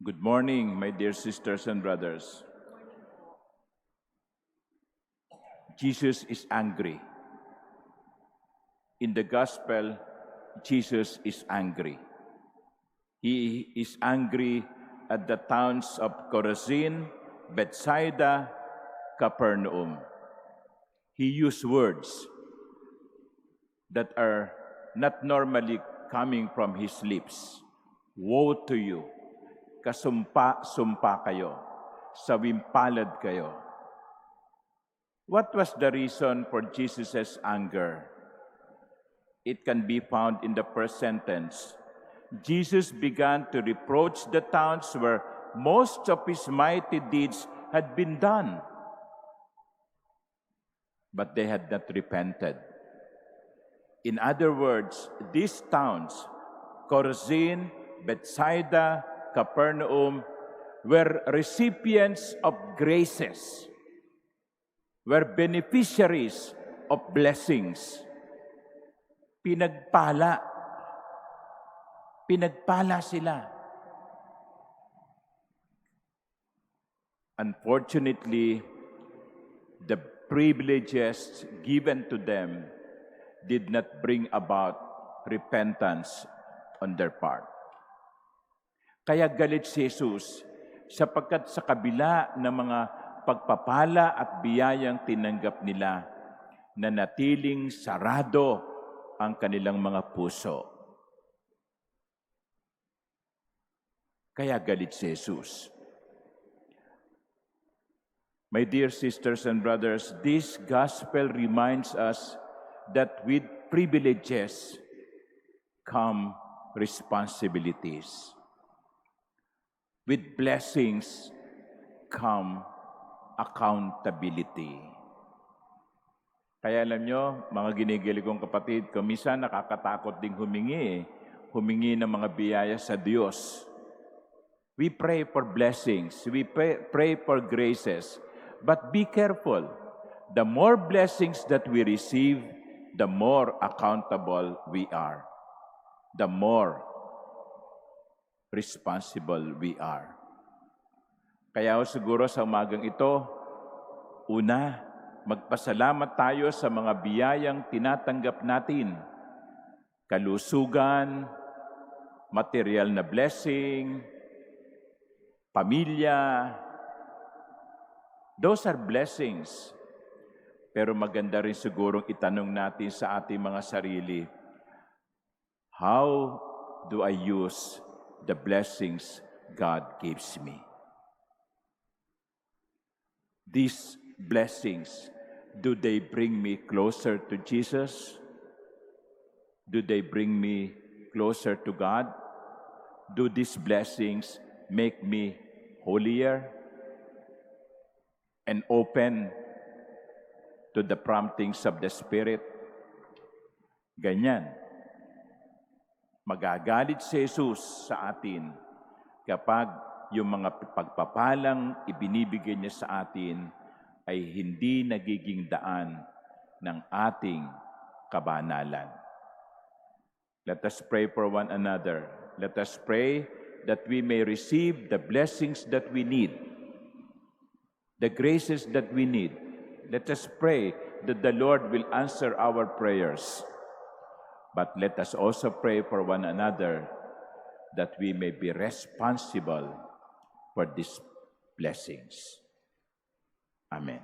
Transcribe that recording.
Good morning, my dear sisters and brothers. Jesus is angry. In the gospel, Jesus is angry. He is angry at the towns of Chorazin, Bethsaida, Capernaum. He used words that are not normally coming from his lips. Woe to you! Kasumpa-sumpa kayo. Sawimpalad kayo. What was the reason for Jesus' anger? It can be found in the first sentence. Jesus began to reproach the towns where most of his mighty deeds had been done. But they had not repented. In other words, these towns, Chorazin, Bethsaida, Capernaum, were recipients of graces, were beneficiaries of blessings. Pinagpala sila. Unfortunately, the privileges given to them did not bring about repentance on their part. Kaya galit si Jesus sapagkat sa kabila ng mga pagpapala at biyayang tinanggap nila, nanatiling sarado ang kanilang mga puso. Kaya galit si Jesus. My dear sisters and brothers, this gospel reminds us that with privileges come responsibilities. With blessings come accountability. Kaya alam nyo, mga ginigilig kong kapatid, minsan nakakatakot ding humingi ng mga biyaya sa Diyos. We pray for blessings, we pray for graces, but be careful. The more blessings that we receive, the more accountable we are. The more responsible we are. Kaya siguro sa umagang ito, una, magpasalamat tayo sa mga biyayang tinatanggap natin. Kalusugan, material na blessing, pamilya. Those are blessings. Pero maganda rin sigurong itanong natin sa ating mga sarili, how do I use the blessings God gives me? These blessings, do they bring me closer to Jesus? Do they bring me closer to God? Do these blessings make me holier and open to the promptings of the Spirit? Ganyan. Magagalit si Jesus sa atin kapag yung mga pagpapalang ibinibigay niya sa atin ay hindi nagiging daan ng ating kabanalan. Let us pray for one another. Let us pray that we may receive the blessings that we need, the graces that we need. Let us pray that the Lord will answer our prayers. But let us also pray for one another that we may be responsible for these blessings. Amen.